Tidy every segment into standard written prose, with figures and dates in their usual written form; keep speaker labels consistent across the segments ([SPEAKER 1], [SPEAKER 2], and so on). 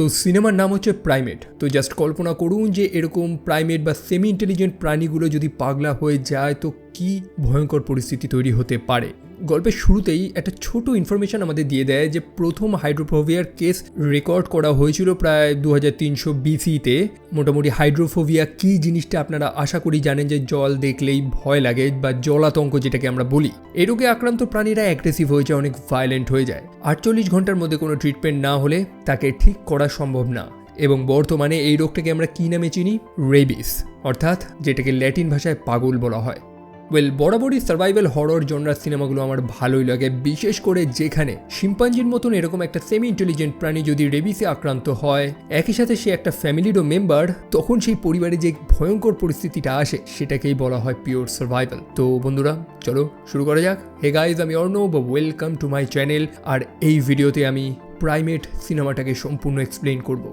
[SPEAKER 1] তো সিনেমার নাম হচ্ছে প্রাইমেট। তো জাস্ট কল্পনা করুন যে এরকম প্রাইমেট বা সেমি ইন্টেলিজেন্ট প্রাণীগুলো যদি পাগলা হয়ে যায় তো কি ভয়ঙ্কর পরিস্থিতি তৈরি হতে পারে। গল্পের শুরুতেই একটা ছোট ইনফরমেশন আমাদের দিয়ে দেয় যে প্রথম হাইড্রোফোবিয়ার কেস রেকর্ড করা হয়েছিল প্রায় 2300 BC-তে। মোটামুটি হাইড্রোফোবিয়া কী জিনিসটা আপনারা আশা করি জানেন, যে জল দেখলেই ভয় লাগে বা জলাতঙ্ক যেটাকে আমরা বলি। এই রোগে আক্রান্ত প্রাণীরা অ্যাগ্রেসিভ হয়ে যায়, অনেক ভায়োলেন্ট হয়ে যায়। 48 ঘন্টার মধ্যে কোনো ট্রিটমেন্ট না হলে তাকে ঠিক করা সম্ভব না। এবং বর্তমানে এই রোগটাকে আমরা কী নামে চিনি? রেবিস, অর্থাৎ যেটাকে ল্যাটিন ভাষায় পাগল বলা হয়। বরাবরই সার্ভাইভাল হরর জনরার সিনেমাগুলো আমার ভালোই লাগে, বিশেষ করে যেখানে শিম্পাঞ্জির মতন এরকম একটা সেমি ইন্টেলিজেন্ট প্রাণী যদি রেবিসে আক্রান্ত হয়, একই সাথে সে একটা ফ্যামিলিরও মেম্বার, তখন সেই পরিবারে যে ভয়ঙ্কর পরিস্থিতিটা আসে সেটাকেই বলা হয় পিওর সার্ভাইভাল। তো বন্ধুরা চলো শুরু করা যাক। হে গাইজ, আমি Arnab, welcome to my channel. আর এই ভিডিওতে আমি প্রাইমেট সিনেমাটাকে সম্পূর্ণ এক্সপ্লেইন করব।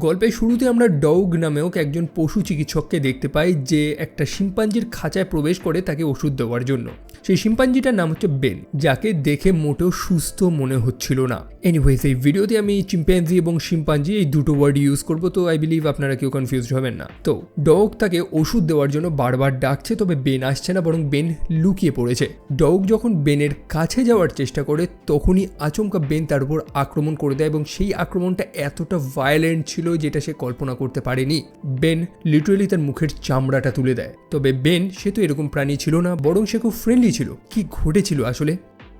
[SPEAKER 1] গল্পের শুরুতে আমরা ডগ নামেও একজন পশু চিকিৎসককে দেখতে পাই, যে একটা শিম্পাঞ্জির খাঁচায় প্রবেশ করে তাকে ওষুধ দেওয়ার জন্য। সেই শিম্পাঞ্জিটার নাম হচ্ছে বেন, যাকে দেখে মোটেও সুস্থ মনে হচ্ছিল না। এনিওয়েজ, এই ভিডিওতে আমি চিম্প্যাঞ্জি এবং শিম্পাঞ্জি এই দুটো ওয়ার্ড ইউজ করবো, তো আই বিলিভ আপনারা কেউ কনফিউজড হবেন না। তো ডগ তাকে ওষুধ দেওয়ার জন্য বারবার ডাকছে, তবে বেন আসছে না, বরং বেন লুকিয়ে পড়েছে। ডগ যখন বেনের কাছে যাওয়ার চেষ্টা করে তখনই আচমকা বেন তার উপর আক্রমণ করে দেয়, এবং সেই আক্রমণটা এতটা ভায়োলেন্ট ছিল যেটা সে কল্পনা করতে পারেনি। বেন লিটারালি তার মুখের চামড়াটা তুলে দেয়। তবে বেন সে তো এরকম প্রাণী ছিল না, বরং সে খুব ফ্রেন্ডলি ছিল। কি ঘটেছিল আসলে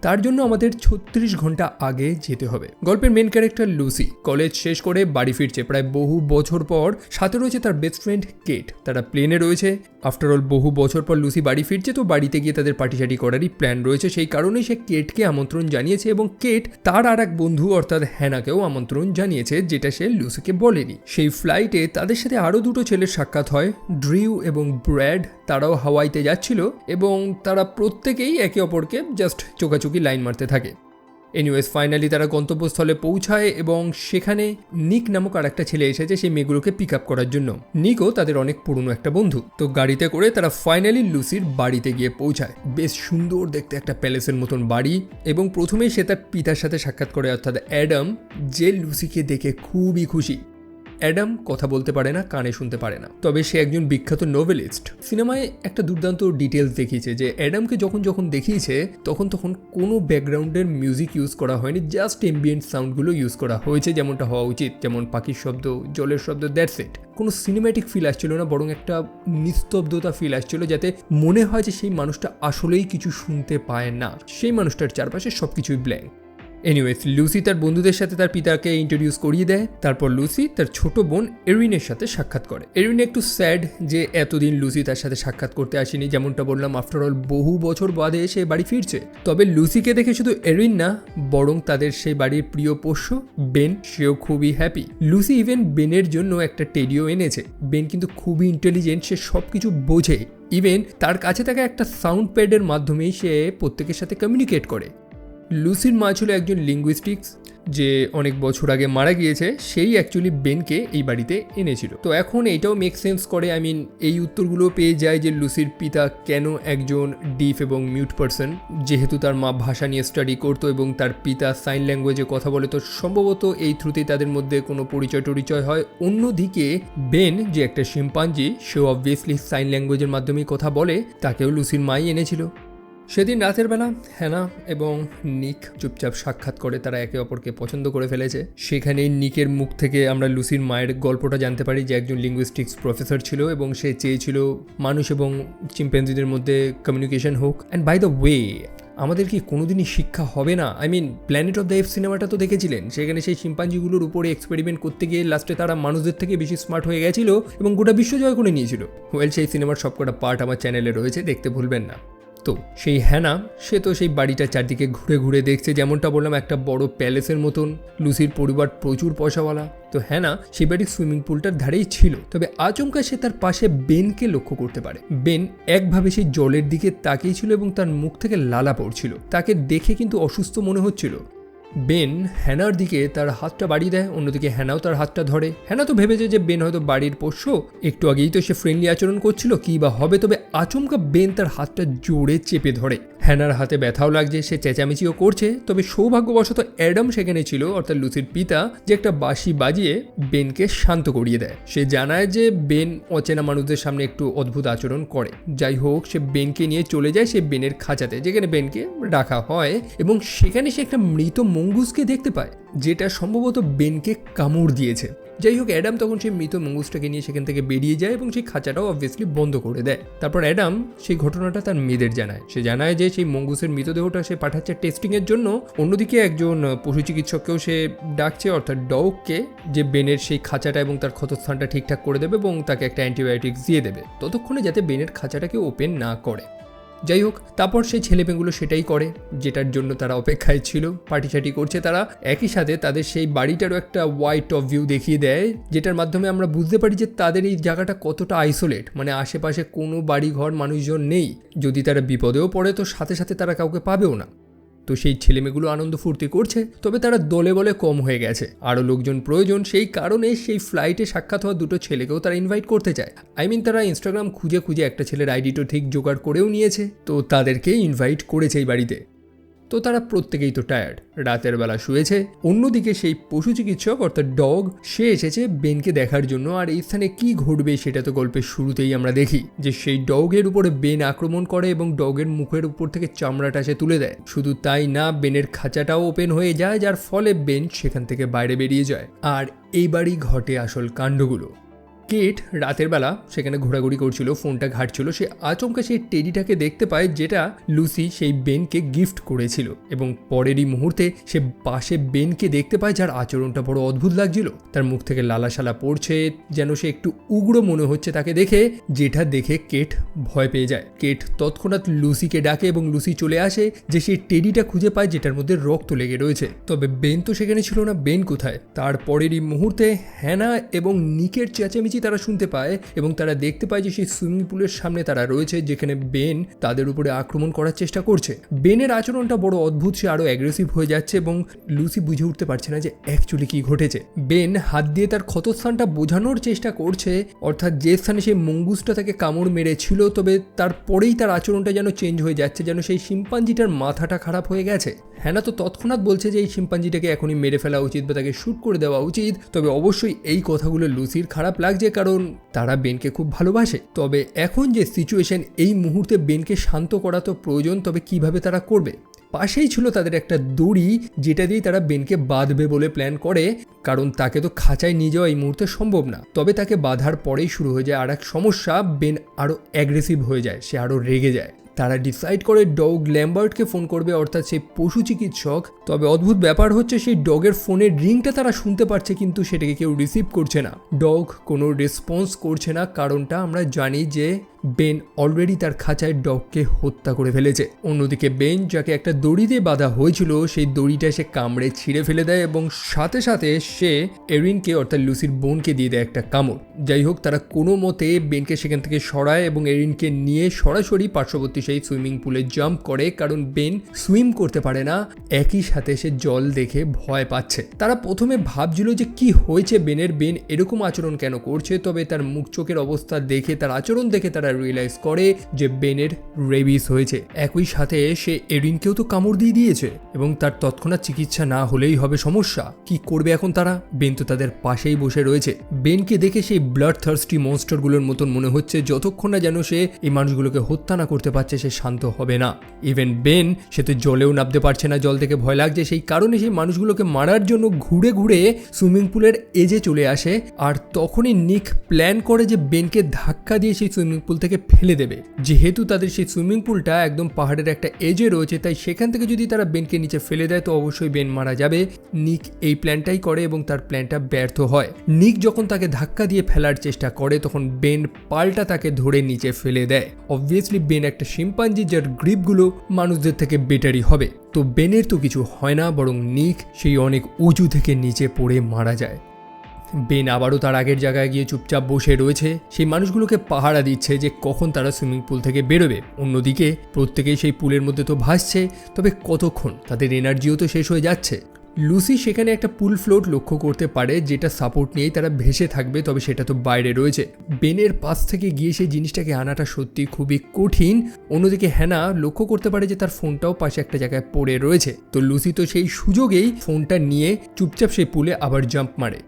[SPEAKER 1] তার জন্য আমাদের 36 ঘন্টা আগে যেতে হবে। গল্পের মেন ক্যারেক্টার লুসি কলেজ শেষ করে বাড়ি ফিরছে প্রায় বহু বছর পর। সাথে রয়েছে তার বেস্ট ফ্রেন্ড কেট, তারা প্লেনে রয়েছে। আফটারঅল বহু বছর পর লুসি বাড়ি ফিরছে, তো বাড়িতে গিয়ে তাদের পার্টি শার্টি করারই প্ল্যান রয়েছে। সেই কারণেই সে কেটকে আমন্ত্রণ জানিয়েছে, এবং কেট তার আর এক বন্ধু অর্থাৎ হ্যানাকেও আমন্ত্রণ জানিয়েছে, যেটা সে লুসিকে বলেনি। সেই ফ্লাইটে তাদের সাথে আরও দুটো ছেলের সাক্ষাৎ হয়, ড্রিউ এবং ব্র্যাড। তারাও হাওয়াইতে যাচ্ছিল এবং তারা প্রত্যেকেই একে অপরকে জাস্ট চোখাচোখি লাইন মারতে থাকে। এনিওয়েজ, ফাইনালি তারা গন্তব্যস্থলে পৌঁছায় এবং সেখানে নিক নামক আর একটা ছেলে এসেছে সেই মেয়েগুলোকে পিক আপ করার জন্য। নিকও তাদের অনেক পুরনো একটা বন্ধু। তো গাড়িতে করে তারা ফাইনালি লুসির বাড়িতে গিয়ে পৌঁছায়। বেশ সুন্দর দেখতে একটা প্যালেসের মতন বাড়ি, এবং প্রথমেই সে তার পিতার সাথে সাক্ষাৎ করে, অর্থাৎ অ্যাডাম, যে লুসিকে দেখে খুবই খুশি। অ্যাডাম কথা বলতে পারে না, কানে শুনতে পারে না, তবে সে একজন বিখ্যাত নোভেলিস্ট। সিনেমায় একটা দুর্দান্ত ডিটেলস দেখিয়েছে যে অ্যাডামকে যখন দেখিয়েছে তখন কোনো ব্যাকগ্রাউন্ডের মিউজিক ইউজ করা হয়নি, জাস্ট এম্বিয়েন্ট সাউন্ডগুলো ইউজ করা হয়েছে যেমনটা হওয়া উচিত, যেমন পাখির শব্দ, জলের শব্দ, দ্যাটস ইট। কোনো সিনেম্যাটিক ফিল আসছিল না, বরং একটা নিস্তব্ধতা ফিল আসছিল, যাতে মনে হয় যে সেই মানুষটা আসলেই কিছু শুনতে পায় না, সেই মানুষটার চারপাশে সবকিছুই ব্ল্যাঙ্ক। এনিওয়েজ, লুসি তার বন্ধুদের সাথে তার পিতাকে ইন্ট্রোডিউস করিয়ে দেয়। তারপর লুসি তার ছোট বোন এরিনের সাথে সাক্ষাৎ করে। এরিন একটু স্যাড যে এতদিন লুসি তার সাথে সাক্ষাৎ করতে আসেনি। যেমনটা বললাম, আফটারঅল বহু বছর বাদে সে বাড়ি ফিরছে। তবে লুসিকে দেখে শুধু এরিন না, বরং তাদের সেই বাড়ির প্রিয় পোষ্য বেন, সেও খুবই হ্যাপি। লুসি ইভেন বেনের জন্য একটা টেডিও এনেছে। বেন কিন্তু খুবই ইন্টেলিজেন্ট, সে সব কিছু বোঝে। ইভেন তার কাছে থাকা একটা সাউন্ড প্যাডের মাধ্যমেই সে প্রত্যেকের সাথে কমিউনিকেট করে। লুসির মা ছিল একজন লিঙ্গুইস্টিক্স, যে অনেক বছর আগে মারা গিয়েছে। সেই অ্যাকচুয়ালি বেনকে এই বাড়িতে এনেছিল। তো এখন এইটাও মেক সেন্স করে, এই উত্তরগুলো পেয়ে যায় যে লুসির পিতা কেন একজন ডিফ এবং মিউট পারসন, যেহেতু তার মা ভাষা নিয়ে স্টাডি করতো এবং তার পিতা সাইন ল্যাঙ্গুয়েজে কথা বলে। তো সম্ভবত এই থ্রুতেই তাদের মধ্যে কোনো পরিচয় হয়। অন্যদিকে বেন, যে একটা শিম্পাঞ্জি, সে অবভিয়াসলি সাইন ল্যাঙ্গুয়েজের মাধ্যমেই কথা বলে, তাকেও লুসির মাই এনেছিল। সেদিন রাতের বেলা হ্যানা এবং নিক চুপচাপ সাক্ষাৎ করে, তারা একে অপরকে পছন্দ করে ফেলেছে। সেখানেই নিকের মুখ থেকে আমরা লুসির মায়ের গল্পটা জানতে পারি, যে একজন লিঙ্গুইস্টিক্স প্রফেসর ছিল এবং সে চেয়েছিল মানুষ এবং চিম্প্যাঞ্জিদের মধ্যে কমিউনিকেশন হোক। অ্যান্ড বাই দ্য ওয়ে, আমাদের কি কোনোদিনই শিক্ষা হবে না? প্ল্যানেট অফ দ্য এপস সিনেমাটা তো দেখেছিলেন, সেখানে সেই শিম্পাঞ্জিগুলোর উপরে এক্সপেরিমেন্ট করতে গিয়ে লাস্টে তারা মানুষদের থেকে বেশি স্মার্ট হয়ে গেছিল এবং গোটা বিশ্ব জয় করে নিয়েছিল। সেই সিনেমার সবকটা পার্ট আমার চ্যানেলে রয়েছে, দেখতে ভুলবেন না। তো সেই হ্যানা, সে তো সেই বাড়িটার চারদিকে ঘুরে ঘুরে দেখছে। যেমনটা বললাম, একটা বড় প্যালেসের মতন। লুসির পরিবার প্রচুর পয়সাওয়ালা। তো হ্যানা সেই বাড়ির সুইমিং পুলটার ধারেই ছিল। তবে আচমকা সে তার পাশে বেনকে লক্ষ্য করতে পারে। বেন একভাবে সেই জলের দিকে তাকিয়েছিল এবং তার মুখ থেকে লালা পড়ছিল। তাকে দেখে কিন্তু অসুস্থ মনে হচ্ছিল। বেন হ্যানার দিকে তার হাতটা বাড়িয়ে দেয়, অন্যদিকে হ্যানাও তার হাতটা ধরে। হ্যানা তো ভেবেছে যে বেন হয়তো বাড়ির পোষ্য, একটু আগেই তো সে ফ্রেন্ডলি আচরণ করছিল, কি বা হবে। তবে আচমকা বেন তার হাতটা জোরে চেপে ধরে। হ্যানার হাতে ব্যথাও লাগছে, সে চেঁচামেচিও করছে। তবে সৌভাগ্যবশত অ্যাডাম সেখানে ছিল, অর্থাৎ লুসির পিতা, যে একটা বাঁশি বাজিয়ে বেনকে শান্ত করিয়ে দেয়। সে জানায় যে বেন অচেনা মানুষদের সামনে একটু অদ্ভুত আচরণ করে। যাই হোক, সে বেনকে নিয়ে চলে যায় সে বেনের খাঁচাতে, যেখানে বেনকে রাখা হয়, এবং সেখানে সে একটা মৃত মঙ্গুসকে দেখতে পায়, যেটা সম্ভবত বেনকে কামড় দিয়েছে। যাই হোক, অ্যাডাম তখন সেই মৃত মঙ্গুসটাকে নিয়ে সেখান থেকে বেরিয়ে যায় এবং সেই খাঁচাটাও অবভিয়াসলি বন্ধ করে দেয়। তারপর অ্যাডাম সেই ঘটনাটা তার মেয়েদের জানায়। সে জানায় যে সেই মঙ্গুসের মৃতদেহটা সে পাঠাচ্ছে টেস্টিংয়ের জন্য। অন্যদিকে একজন পশু চিকিৎসককেও সে ডাকছে, অর্থাৎ ডগকে, যে বেনের সেই খাঁচাটা এবং তার ক্ষতস্থানটা ঠিকঠাক করে দেবে এবং তাকে একটা অ্যান্টিবায়োটিক্স দিয়ে দেবে, ততক্ষণে যাতে বেনের খাঁচাটাকে ওপেন না করে। যাই হোক, তারপর সেই ছেলেমেয়েগুলো সেটাই করে যেটার জন্য তারা অপেক্ষায় ছিল। পার্টিসাটি করছে তারা। একই সাথে তাদের সেই বাড়িটারও একটা ওয়াইড টপ ভিউ দেখিয়ে দেয়, যেটার মাধ্যমে আমরা বুঝতে পারি যে তাদের এই জায়গাটা কতটা আইসোলেট, মানে আশেপাশে কোনো বাড়ি ঘর মানুষজন নেই। যদি তারা বিপদেও পড়ে তো সাথে সাথে তারা কাউকে পাবেও না। তো সেই ছেলেমেয়েগুলো আনন্দ ফুর্তি করছে, তবে তারা দলে বলে কম হয়ে গেছে, আরও লোকজন প্রয়োজন। সেই কারণে সেই ফ্লাইটে সাক্ষাৎ হওয়া দুটো ছেলেকেও তারা ইনভাইট করতে চায়। তারা ইনস্টাগ্রাম খুঁজে খুঁজে একটা ছেলের আইডিটা ঠিক জোগাড় করেও নিয়েছে, তো তাদেরকে ইনভাইট করেছে এই বাড়িতে। তো তারা প্রত্যেকেই তো টায়ার্ড, রাতের বেলা শুয়েছে। অন্যদিকে সেই পশু চিকিৎসক অর্থাৎ ডগ, সে এসেছে বেনকে দেখার জন্য। আর এই স্থানে কি ঘটবে সেটা তো গল্পের শুরুতেই আমরা দেখি, যে সেই ডগের উপরে বেন আক্রমণ করে এবং ডগের মুখের উপর থেকে চামড়াটা সে তুলে দেয়। শুধু তাই না, বেনের খাঁচাটাও ওপেন হয়ে যায়, যার ফলে বেন সেখান থেকে বাইরে বেরিয়ে যায়। আর এইবারই ঘটে আসল কাণ্ডগুলো। কেট রাতের বেলা সেখানে ঘোরাঘুরি করছিল, ফোনটা ঘাঁটছিল। সে আচমকা সেই টেডিটাকে দেখতে পায়, যেটা লুসি সেই বেনকে গিফট করেছিল, এবং পরেরই মুহূর্তে সে পাশে বেনকে দেখতে পায়, যার আচরণটা বড় অদ্ভুত লাগছিল। তার মুখ থেকে লালাশালা পড়ছে, যেন সে একটু উগ্র মনে হচ্ছে তাকে দেখে, যেটা দেখে কেট ভয় পেয়ে যায়। কেট তৎক্ষণাৎ লুসিকে ডাকে এবং লুসি চলে আসে, যে সেই টেডিটা খুঁজে পায় যেটার মধ্যে রক্ত লেগে রয়েছে। তবে বেন তো সেখানে ছিল না। বেন কোথায়? তারপরেরই মুহূর্তে হ্যানা এবং নিকের চেঁচামেচি তারা শুনতে পায়, এবং তারা দেখতে পায় যে সেই সুইমিং পুলের সামনে তারা রয়েছে, যেখানে বেন তাদের উপরে আক্রমণ করার চেষ্টা করছে। বেনের আচরণটা বড় অদ্ভুত, সে আরো অ্যাগ্রেসিভ হয়ে যাচ্ছে এবং লুসি বুঝে উঠতে পারছে না যে অ্যাকচুয়ালি কি ঘটেছে। বেন হাত দিয়ে তার ক্ষতস্থানটা বোঝানোর চেষ্টা করছে, অর্থাৎ যে স্থানে সেই মঙ্গুসটা তাকে কামড় মেরেছিল। তবে তারপরেই তার আচরণটা যেন চেঞ্জ হয়ে যাচ্ছে, যেন সেই শিম্পাঞ্জিটার মাথাটা খারাপ হয়ে গেছে। হ্যানা তো তৎক্ষণাৎ বলছে যে এই শিম্পাঞ্জিটাকে এখনই মেরে ফেলা উচিত বা তাকে শ্যুট করে দেওয়া উচিত। তবে অবশ্যই এই কথাগুলো লুসির খারাপ লাগছে, কারণ তারা বেনকে খুব ভালোবাসে। তবে এখন যে সিচুয়েশন, এই মুহূর্তে বেনকে শান্ত করা তো প্রয়োজন, তবে কিভাবে তারা করবে? পাশেই ছিল তাদের একটা দড়ি, যেটা দিয়ে তারা বেনকে বাঁধবে বলে প্ল্যান করে, কারণ তাকে তো খাঁচায় নিয়ে যাওয়া এই মুহূর্তে সম্ভব না। তবে তাকে বাঁধার পরেই শুরু হয়ে যায় আর এক সমস্যা, বেন আরও অ্যাগ্রেসিভ হয়ে যায়, সে আরও রেগে যায়। তারা ডিসাইড করে ডগ ল্যাম্বার্টকে ফোন করবে, অর্থাৎ সেই পশু চিকিৎসক। তবে অদ্ভুত ব্যাপার হচ্ছে, সেই ডগের ফোনের রিংটা তারা শুনতে পাচ্ছে, কিন্তু সেটাকে কেউ রিসিভ করছে না। ডগ কোনো রেসপন্স করছে না। কারণটা আমরা জানি যে বেন অলরেডি তার খাঁচায় ডগকে হত্যা করে ফেলেছে। অন্যদিকে বেন, যাকে একটা দড়ি দিয়ে বাঁধা হয়েছিল, সেই দড়িটা সে কামড়ে ছিঁড়ে ফেলে দেয় এবং সাথে সাথে সে এরিনকে অর্থাৎ লুসির বোনকে দিয়ে দেয় একটা কামড়। যাই হোক, তারা কোনো মতে বেনকে সেখান থেকে সরায় এবং এরিনকে নিয়ে সরাসরি পার্শ্ববর্তী সেই সুইমিং পুলে জাম্প করে, কারণ বেন সুইম করতে পারে না। একই সাথে সে জল দেখে ভয় পাচ্ছে। তারা প্রথমে ভাবছিল যে কি হয়েছে বেনের, বেন এরকম আচরণ কেন করছে। তবে তার মুখ চোখের অবস্থা দেখে, তার আচরণ দেখে তারা রিয়েলাইজ করে যে বেনের রেবিস হয়েছে। একই সাথে সে এরিনকেও তো কামড় দিয়ে দিয়েছে এবং তার তৎক্ষণাৎ চিকিৎসা না হলেই হবে সমস্যা। কি করবে এখন তারা? বেন তো তাদের পাশেই বসে রয়েছে। বেনকে দেখে সেই ব্লাড থার্স্টি মনস্টারগুলোর মতন মনে হচ্ছে, যতক্ষণ না যেন সে এই মানুষগুলোকে হত্যা না করতে পারছে সে শান্ত হবে না। ইভেন বেন, সে তো জলেও নামতে পারছে না, জল থেকে ভয় লাগছে। সেই কারণে সেই মানুষগুলোকে মারার জন্য ঘুরে ঘুরে সুইমিং পুলের এজে চলে আসে। আর তখনই নিক প্ল্যান করে যে বেনকে ধাক্কা দিয়ে সেই সুইমিং পুল থেকে ফেলে দেবে। যেহেতু তাদের সেই সুইমিং পুলটা একদম পাহাড়ের একটা এজে রয়েছে, তাই সেখান থেকে যদি তারা বেনকে নিচে ফেলে দেয় তো অবশ্যই বেন মারা যাবে। নিক এই প্ল্যানটাই করে এবং তার প্ল্যানটা ব্যর্থ হয়। নিক যখন তাকে ধাক্কা দিয়ে ফেলার চেষ্টা করে, তখন বেন পাল্টা তাকে ধরে নিচে ফেলে দেয়। অবভিয়াসলি বেন একটা শিম্পাঞ্জি, যার গ্রিপগুলো মানুষদের থেকে বেটারই হবে। তো বেনের তো কিছু হয় না, বরং নিক সেই অনেক উঁচু থেকে নিচে পড়ে মারা যায়। বেন আবারও তার আগের জায়গায় গিয়ে চুপচাপ বসে রয়েছে, সেই মানুষগুলোকে পাহারা দিচ্ছে যে কখন তারা সুইমিং পুল থেকে বেরোবে। অন্যদিকে প্রত্যেকেই সেই পুলের মধ্যে তো ভাসছে, তবে কতক্ষণ? তাদের এনার্জিও তো শেষ হয়ে যাচ্ছে। লুসি সেখানে একটা পুল ফ্লোট লক্ষ্য করতে পারে যেটা সাপোর্ট নিয়েই তারা ভেসে থাকবে, তবে সেটা তো বাইরে রয়েছে। বেনের পাশ থেকে গিয়ে সেই জিনিসটাকে আনাটা সত্যি খুবই কঠিন। অন্যদিকে হ্যানা লক্ষ্য করতে পারে যে তার ফোনটাও পাশে একটা জায়গায় পড়ে রয়েছে, তো লুসি তো সেই সুযোগেই ফোনটা নিয়ে চুপচাপ সেই পুলে আবার জাম্প মারে।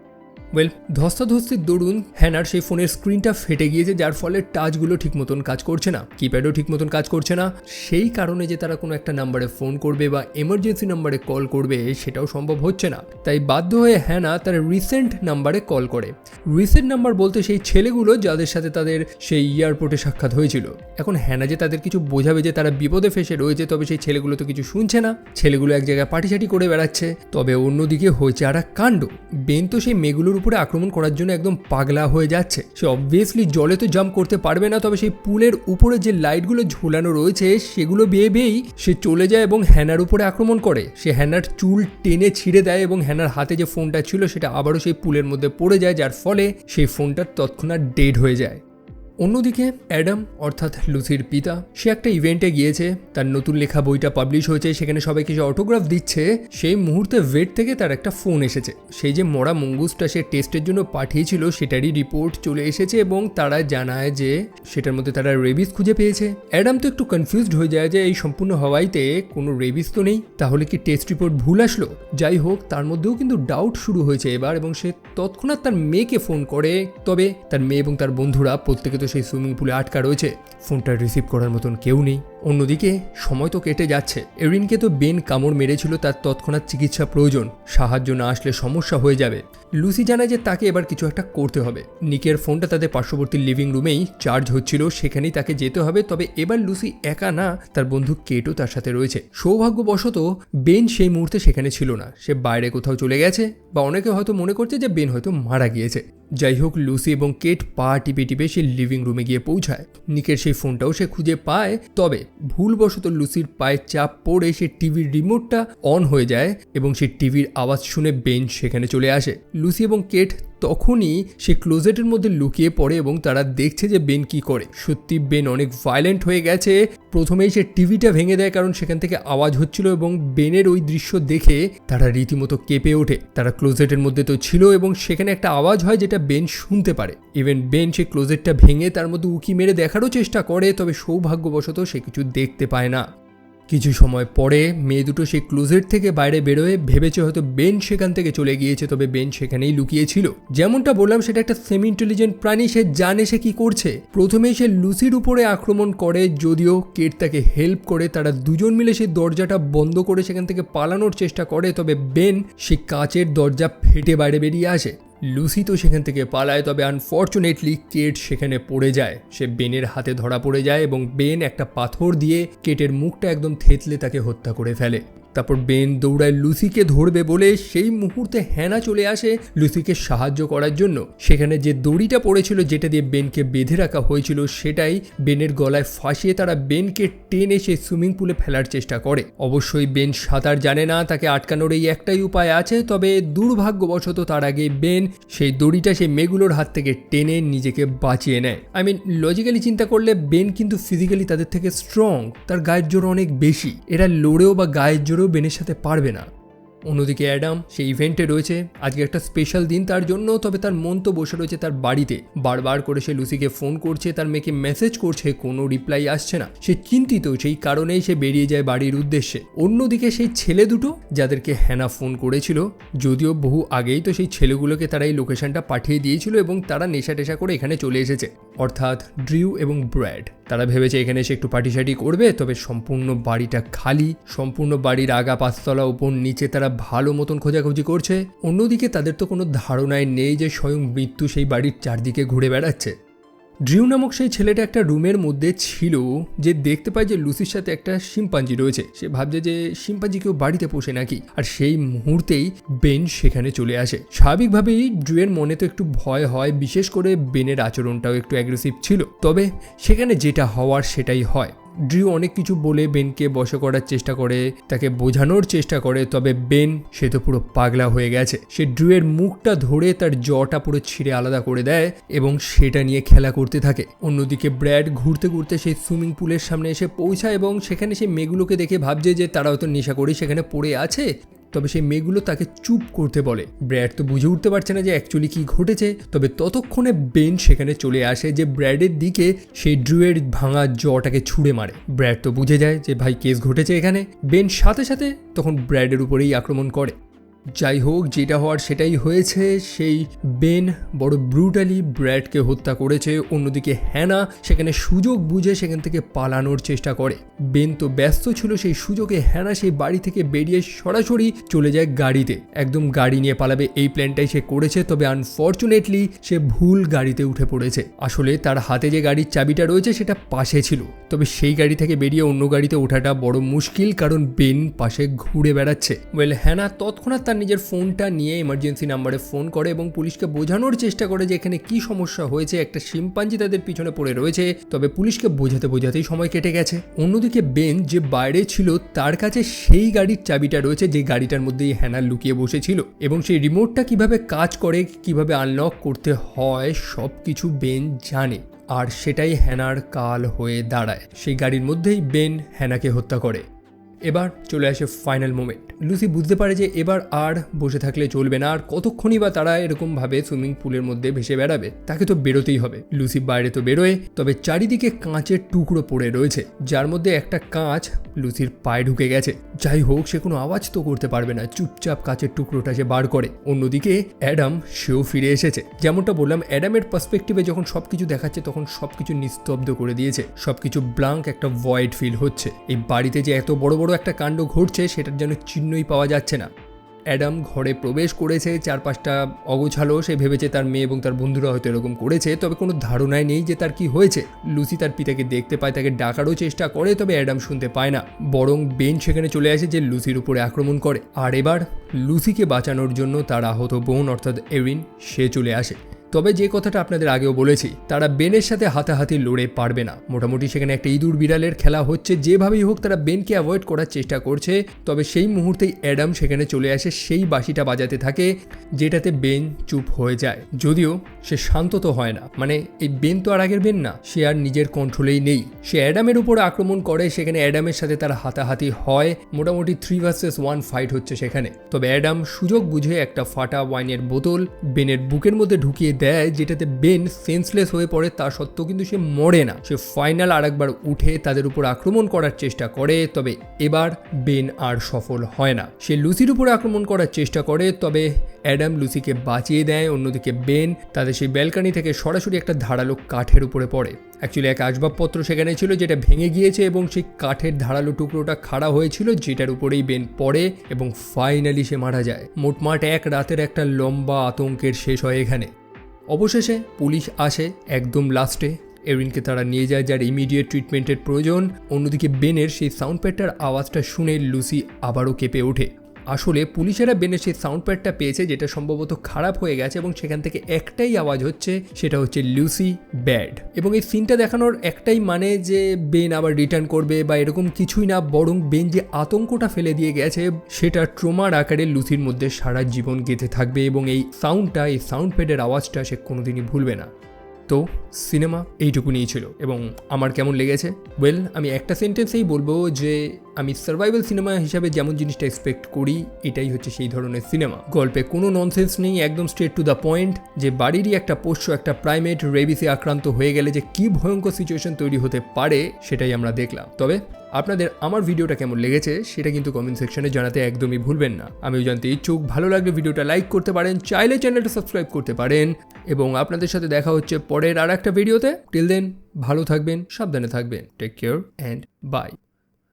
[SPEAKER 1] ধস্তাধস্তির দরুন হ্যানার সেই ফোনের স্ক্রিনটা ফেটে গিয়েছে, যার ফলে টাচগুলো ঠিক মতন কাজ করছে না, কিপ্যাডও ঠিক মতন কাজ করছে না। সেই কারণে যে তারা কোনো একটা নাম্বারে ফোন করবে বা এমার্জেন্সি নাম্বারে কল করবে সেটাও সম্ভব হচ্ছে না। তাই বাধ্য হয়ে হ্যানা তার রিসেন্ট নাম্বারে কল করে। রিসেন্ট নাম্বার বলতে সেই ছেলেগুলো যাদের সাথে তাদের সেই এয়ারপোর্টে সাক্ষাৎ হয়েছিল। এখন হ্যানা যে তাদের কিছু বোঝাবে যে তারা বিপদে ফেসে রয়েছে, তবে সেই ছেলেগুলো তো কিছু শুনছে না। ছেলেগুলো এক জায়গায় পাটিসাটি করে বেড়াচ্ছে। তবে অন্যদিকে হয়েছে আর এক কাণ্ড। বেন তো সেই মেয়েগুলোর উপরে আক্রমণ করার জন্য একদম পাগলা হয়ে যাচ্ছে। সে অবভিয়াসলি জলে তো জাম্প করতে পারবে না, তবে সেই পুলের উপরে যে লাইটগুলো ঝোলানো রয়েছে সেগুলো বেয়ে বেয়েই সে চলে যায় এবং হ্যানার উপরে আক্রমণ করে। সে হ্যানার চুল টেনে ছিঁড়ে দেয় এবং হ্যানার হাতে যে ফোনটা ছিল সেটা আবারও সেই পুলের মধ্যে পড়ে যায়, যার ফলে সেই ফোনটা তৎক্ষণাৎ ডেড হয়ে যায়। অন্যদিকে অ্যাডাম অর্থাৎ লুসির পিতা, সে একটা ইভেন্টে গিয়েছে, তার নতুন লেখা বইটা পাবলিশ হয়েছে, সেখানে সবাইকে সে অটোগ্রাফ দিচ্ছে। সেই মুহূর্তে ভেট থেকে তার একটা ফোন এসেছে। সেই যে মরা মঙ্গুসটা সে টেস্টের জন্য পাঠিয়েছিল সেটারই রিপোর্ট চলে এসেছে এবং তারা জানায় যে সেটার মধ্যে তারা রেবিস খুঁজে পেয়েছে। অ্যাডাম তো একটু কনফিউজড হয়ে যায় যে এই সম্পূর্ণ হাওয়াইতে কোনো রেবিস তো নেই, তাহলে কি টেস্ট রিপোর্ট ভুল আসলো? যাই হোক, তার মধ্যেও কিন্তু ডাউট শুরু হয়েছে এবার, এবং সে তৎক্ষণাৎ তার মেয়েকে ফোন করে। তবে তার মেয়ে এবং তার বন্ধুরা প্রত্যেকে তো সেই সুইমিং পুলে আটকা রয়েছে, ফোনটা রিসিভ করার মতন কেউ নেই। অন্যদিকে সময় তো কেটে যাচ্ছে। এরিনকে তো বেন কামড় মেরেছিল, তার তৎক্ষণাৎ চিকিৎসা প্রয়োজন, সাহায্য না আসলে সমস্যা হয়ে যাবে। লুসি জানায় যে তাকে এবার কিছু একটা করতে হবে। নিকের ফোনটা তাদের পার্শ্ববর্তী লিভিং রুমেই চার্জ হচ্ছিল, সেখানেই তাকে যেতে হবে। তবে এবার লুসি একা না, তার বন্ধু কেটও তার সাথে রয়েছে। সৌভাগ্যবশত বেন সেই মুহূর্তে সেখানে ছিল না, সে বাইরে কোথাও চলে গেছে, বা অনেকে হয়তো মনে করছে যে বেন হয়তো মারা গিয়েছে। যাই হোক, লুসি এবং কেট পা টিপে টিপে সেই লিভিং রুমে গিয়ে পৌঁছায়। নিকের সেই ফোনটাও সে খুঁজে পায়, তবে ভুলবশত লুসির পায়ে চাপ পড়ে সে টিভির রিমোটটা অন হয়ে যায় এবং সেই টিভির আওয়াজ শুনে বেন সেখানে চলে আসে। লুসি এবং কেট তখনই সে ক্লোজেটের মধ্যে লুকিয়ে পড়ে এবং তারা দেখছে যে বেন কি করে। সত্যি বেন অনেক ভায়োলেন্ট হয়ে গেছে। প্রথমেই সে টিভিটা ভেঙে দেয়, কারণ সেখান থেকে আওয়াজ হচ্ছিল, এবং বেনের ওই দৃশ্য দেখে তারা রীতিমতো কেঁপে ওঠে। তারা ক্লোজেটের মধ্যে তো ছিল এবং সেখানে একটা আওয়াজ হয় যেটা বেন শুনতে পারে। ইভেন বেন সে ক্লোজেটটা ভেঙে তার মধ্যে উকি মেরে দেখারও চেষ্টা করে, তবে সৌভাগ্যবশত সে কিছু দেখতে পায় না। কিছু সময় পরে মেয়ে দুটো সেই ক্লোজেট থেকে বাইরে বেরোয়, ভেবেছে হয়তো বেন সেখান থেকে চলে গিয়েছে, তবে বেন সেখানেই লুকিয়েছিল। যেমনটা বললাম, সেটা একটা সেমি ইন্টেলিজেন্ট প্রাণী, সে জানে সে কি করছে। প্রথমেই সে লুসির উপরে আক্রমণ করে, যদিও কেট তাকে হেল্প করে। তারা দুজন মিলে সেই দরজাটা বন্ধ করে সেখান থেকে পালানোর চেষ্টা করে, তবে বেন সেই কাচের দরজা ফেটে বাইরে বেরিয়ে আসে। লুসি তো সেখান থেকে পালায়, তবে আনফর্চুনেটলি কেট সেখানে পড়ে যায়। সে বেনের হাতে ধরা পড়ে যায় এবং বেন একটা পাথর দিয়ে কেটের মুখটা একদম থেতলে তাকে হত্যা করে ফেলে। তারপর বেন দৌড়ায় লুসিকে ধরবে বলে, সেই মুহূর্তে হ্যানা চলে আসে লুসিকে সাহায্য করার জন্য। সেখানে যে দড়িটা পড়েছিল যেটা দিয়ে বেনকে বেঁধে রাখা হয়েছিল সেটাই বেনের গলায় ফাঁসিয়ে তারা বেনকে টেনে সেই সুইমিং পুলে ফেলার চেষ্টা করে। অবশ্যই বেন সাঁতার জানে না, তাকে আটকানোর এই একটাই উপায় আছে, তবে দুর্ভাগ্যবশত তার আগে বেন সেই দড়িটা সেই মেয়েগুলোর হাত থেকে টেনে নিজেকে বাঁচিয়ে নেয়। লজিক্যালি চিন্তা করলে বেন কিন্তু ফিজিক্যালি তাদের থেকে স্ট্রং, তার গায়ের জোর অনেক বেশি। এরা লড়েও বা গায়ের জোরেও বেনের সাথে পারবে না। অন্যদিকে অ্যাডাম সেই ইভেন্টে রয়েছে, আজকে একটা স্পেশাল দিন তার জন্য, তবে তার মন তো বসে রয়েছে তার বাড়িতে। বারবার করে সে লুসিকে ফোন করছে, তার মেয়েকে মেসেজ করছে, কোনো রিপ্লাই আসছে না। সে চিন্তিত, সেই কারণেই সে বেরিয়ে যায় বাড়ির উদ্দেশ্যে। অন্যদিকে সেই ছেলে দুটো যাদেরকে হ্যানা ফোন করেছিল, যদিও বহু আগেই তো সেই ছেলেগুলোকে তারা এই লোকেশনটা পাঠিয়ে দিয়েছিল এবং তারা নেশা টেশা করে এখানে চলে এসেছে, অর্থাৎ ড্রিউ এবং ব্র্যাড। তারা ভেবেছে এখানে এসে একটু পার্টিসাটি করবে, তবে সম্পূর্ণ বাড়িটা খালি। সম্পূর্ণ বাড়ির আগা পাঁচতলা উপর নিচে তারা ভালো মতন খোঁজাখুঁজি করছে। অন্যদিকে তাদের তো কোনো ধারণাই নেই যে স্বয়ং মৃত্যু সেই বাড়ির চারদিকে ঘুরে বেড়াচ্ছে। ড্রিউ নামক সেই ছেলেটা একটা রুমের মধ্যে ছিল, যে দেখতে পায় যে লুসির সাথে একটা শিম্পাঞ্জি রয়েছে। সে ভাবছে যে শিম্পাঞ্জি কেউ বাড়িতে পোষে নাকি, আর সেই মুহূর্তেই বেন সেখানে চলে আসে। স্বাভাবিকভাবেই ড্রিউয়ের মনে তো একটু ভয় হয়, বিশেষ করে বেনের আচরণটাও একটু অ্যাগ্রেসিভ ছিল। তবে সেখানে যেটা হওয়ার সেটাই হয়। ড্রিউ অনেক কিছু বলে বেনকে বশ করার চেষ্টা করে, তাকে বোঝানোর চেষ্টা করে, তবে বেন সে তো পুরো পাগলা হয়ে গেছে। সে ড্রিউয়ের মুখটা ধরে তার জটা পুরো ছিঁড়ে আলাদা করে দেয় এবং সেটা নিয়ে খেলা করতে থাকে। অন্যদিকে ব্র্যাড ঘুরতে ঘুরতে সেই সুইমিং পুলের সামনে এসে পৌঁছায় এবং সেখানে সে মেয়েগুলোকে দেখে ভাবছে যে তারা হয়তো নেশা করেই সেখানে পড়ে আছে। তবে সেই মেয়েগুলো তাকে চুপ করতে বলে। ব্র্যাড তো বুঝে উঠতে পারছে না যে অ্যাকচুয়ালি কি ঘটেছে। তবে ততক্ষণে বেন সেখানে চলে আসে যে ব্র্যাডের দিকে সেই ড্রুয়ের ভাঙা জটাকে ছুঁড়ে মারে। ব্র্যাড তো বুঝে যায় যে ভাই কেস ঘটেছে এখানে। বেন সাথে সাথে তখন ব্র্যাডের উপরেই আক্রমণ করে। যাই হোক, যেটা হওয়ার সেটাই হয়েছে। সেই বেন বড় ব্রুটালি ব্র্যাডকে হত্যা করেছে। অন্যদিকে হ্যানা সেখানে সুযোগ বুঝে সেখান থেকে পালানোর চেষ্টা করে। বেন তো ব্যস্ত ছিল, সেই সুযোগে হ্যানা সেই বাড়ি থেকে বেরিয়ে সরাসরি চলে যায় গাড়িতে। একদম গাড়ি নিয়ে পালাবে এই প্ল্যানটাই সে করেছে। তবে আনফর্চুনেটলি সে ভুল গাড়িতে উঠে পড়েছে। আসলে তার হাতে যে গাড়ির চাবিটা রয়েছে সেটা পাশে ছিল। তবে সেই গাড়ি থেকে বেরিয়ে অন্য গাড়িতে ওঠাটা বড় মুশকিল, কারণ বেন পাশে ঘুরে বেড়াচ্ছে। হ্যানা তৎক্ষণাৎ তার নিজের ফোনটা নিয়ে এমার্জেন্সি নাম্বারে ফোন করে এবং পুলিশকে বোঝানোর চেষ্টা করে যে এখানে কি সমস্যা হয়েছে। একটা শিম্পাঞ্জি তাদের পিছনে পড়ে রয়েছে। তবে পুলিশকে বোঝাতেই সময় কেটে গেছে। অন্যদিকে বেন যে বাইরে ছিল তার কাছে সেই গাড়ির চাবিটা রয়েছে যে গাড়িটার মধ্যেই হ্যানা লুকিয়ে বসেছিল, এবং সেই রিমোটটা কিভাবে কাজ করে, কিভাবে আনলক করতে হয় সব কিছু বেন জানে। আর সেটাই হ্যানার কাল হয়ে দাঁড়ায়। সেই গাড়ির মধ্যেই বেন হ্যানাকে হত্যা করে। এবার চলে আসে ফাইনাল মোমেন্ট। লুসি বুঝতে পারে যে এবার আর বসে থাকলে চলবে না। আর কতক্ষণই বা তারা এরকমভাবে সুইমিং পুলের মধ্যে ভেসে বেড়াবে, তাকে তো বেরোতেই হবে। লুসি বাইরে তো বেরোয়, তবে চারিদিকে কাঁচের টুকরো পড়ে রয়েছে, যার মধ্যে একটা কাঁচ লুসির পায়ে ঢুকে গেছে। যাই হোক, সে কোনো আওয়াজ তো করতে পারবে না, চুপচাপ কাঁচের টুকরোটা সে বার করে। অন্যদিকে অ্যাডাম সেও ফিরে এসেছে। যেমনটা বললাম, অ্যাডামের পার্সপেক্টিভে যখন সবকিছু দেখাচ্ছে তখন সবকিছু নিস্তব্ধ করে দিয়েছে। সবকিছু ব্লাঙ্ক, একটা ভয়েড ফিল হচ্ছে। এই বাড়িতে যে এত বড় বড় একটা কাণ্ড ঘটছে সেটার যেন চিহ্নই পাওয়া যাচ্ছে না। অ্যাডাম ঘরে প্রবেশ করেছে, চারপাশটা অগোছালো। সে ভেবেছে তার মেয়ে এবং তার বন্ধুরা হয়তো এরকম করেছে, তবে কোনো ধারণাই নেই যে তার কি হয়েছে। লুসি তার পিতাকে দেখতে পায়, তাকে ডাকারও চেষ্টা করে, তবে অ্যাডাম শুনতে পায় না। বরং বেন সেখানে চলে আসে যে লুসির উপরে আক্রমণ করে। আর এবার লুসিকে বাঁচানোর জন্য তার আহত বোন অর্থাৎ এরিন সে চলে আসে। তবে যে কথাটা আপনাদের আগেও বলেছি, তারা বেনের সাথে হাতাহাতি লড়ে পারবে না। মোটামুটি সেখানে একটা ইঁদুর বিড়ালের খেলা হচ্ছে। যেভাবেই হোক তারা বেনকে অ্যাভয়েড করার চেষ্টা করছে। তবে সেই মুহূর্তেই অ্যাডাম সেখানে চলে আসে, সেই বাঁশিটা বাজাতে থাকে, যেটাতে বেন চুপ হয়ে যায়। যদিও সে শান্ত তো হয় না, মানে এই বেন তো আর আগের বেন না, সে আর নিজের কন্ট্রোলেই নেই। সে অ্যাডামের উপর আক্রমণ করে, সেখানে অ্যাডামের সাথে তার হাতাহাতি হয়। মোটামুটি 3 ভার্সেস 1 ফাইট হচ্ছে সেখানে। তবে অ্যাডাম সুযোগ বুঝে একটা ফাটা ওয়াইনের বোতল বেনের বুকের মধ্যে ঢুকিয়ে দেয়, যেটাতে বেন সেন্সলেস হয়ে পড়ে। তা সত্ত্বেও কিন্তু সে মরে না। সে ফাইনাল আরেকবার উঠে তাদের উপর আক্রমণ করার চেষ্টা করে, তবে এবার বেন আর সফল হয় না। সে লুসির উপরে আক্রমণ করার চেষ্টা করে, তবে অ্যাডাম লুসিকে বাঁচিয়ে দেয়। অন্যদিকে বেন তাদের সেই ব্যালকনি থেকে সরাসরি একটা ধারালো কাঠের উপরে পড়ে। অ্যাকচুয়ালি এক আসবাবপত্র সেখানে ছিল যেটা ভেঙে গিয়েছে, এবং সেই কাঠের ধারালো টুকরোটা খাড়া হয়েছিল, যেটার উপরেই বেন পড়ে এবং ফাইনালি সে মারা যায়। মোটমাট এক রাতের একটা লম্বা আতঙ্কের শেষ হয় এখানে। অবশেষে পুলিশ আসে একদম লাস্টে। এরিনকে তারা নিয়ে যায়, যার ইমিডিয়েট ট্রিটমেন্টের প্রয়োজন। অন্যদিকে বেনের সেই সাউন্ড প্যাডটার আওয়াজটা শুনে লুসি আবারও কেঁপে ওঠে। আসলে পুলিশেরা বেনের সেই সাউন্ড প্যাডটা পেয়েছে, যেটা সম্ভবত খারাপ হয়ে গেছে, এবং সেখান থেকে একটাই আওয়াজ হচ্ছে, সেটা হচ্ছে লুসি ব্যাড। এবং এই সিনটা দেখানোর একটাই মানে যে বেন আবার রিটার্ন করবে বা এরকম কিছুই না, বরং বেন যে আতঙ্কটা ফেলে দিয়ে গেছে সেটা ট্রমার আকারে লুসির মধ্যে সারা জীবন গেঁথে থাকবে, এবং এই সাউন্ডটা, এই সাউন্ড প্যাডের আওয়াজটা সে কোনোদিনই ভুলবে না। তো সিনেমা এইটুকুনিই ছিল, এবং আমার কেমন লেগেছে, আমি একটা সেন্টেন্সেই বলবো যে আমি সার্ভাইভাল সিনেমা হিসাবে যেমন জিনিসটা এক্সপেক্ট করি এটাই হচ্ছে সেই ধরনের সিনেমা। গল্পে কোনো ননসেন্স নেই, একদম স্ট্রেট টু দ্য পয়েন্ট। যে বাড়িরই একটা পোষ্য, একটা প্রাইমেট রেবিসে আক্রান্ত হয়ে গেলে যে কি ভয়ঙ্কর সিচুয়েশন তৈরি হতে পারে সেটাই আমরা দেখলাম। তবে আপনাদের আমার ভিডিওটা কেমন লেগেছে সেটা কিন্তু কমেন্ট সেকশনে জানাতে একদমই ভুলবেন না। আমিও জানতে ইচ্ছুক। ভালো লাগলে ভিডিওটা লাইক করতে পারেন, চাইলে চ্যানেলটা সাবস্ক্রাইব করতে পারেন, এবং আপনাদের সাথে দেখা হচ্ছে পরের আর একটা ভিডিওতে। টিল দেন ভালো থাকবেন, সাবধানে থাকবেন। Take care and by.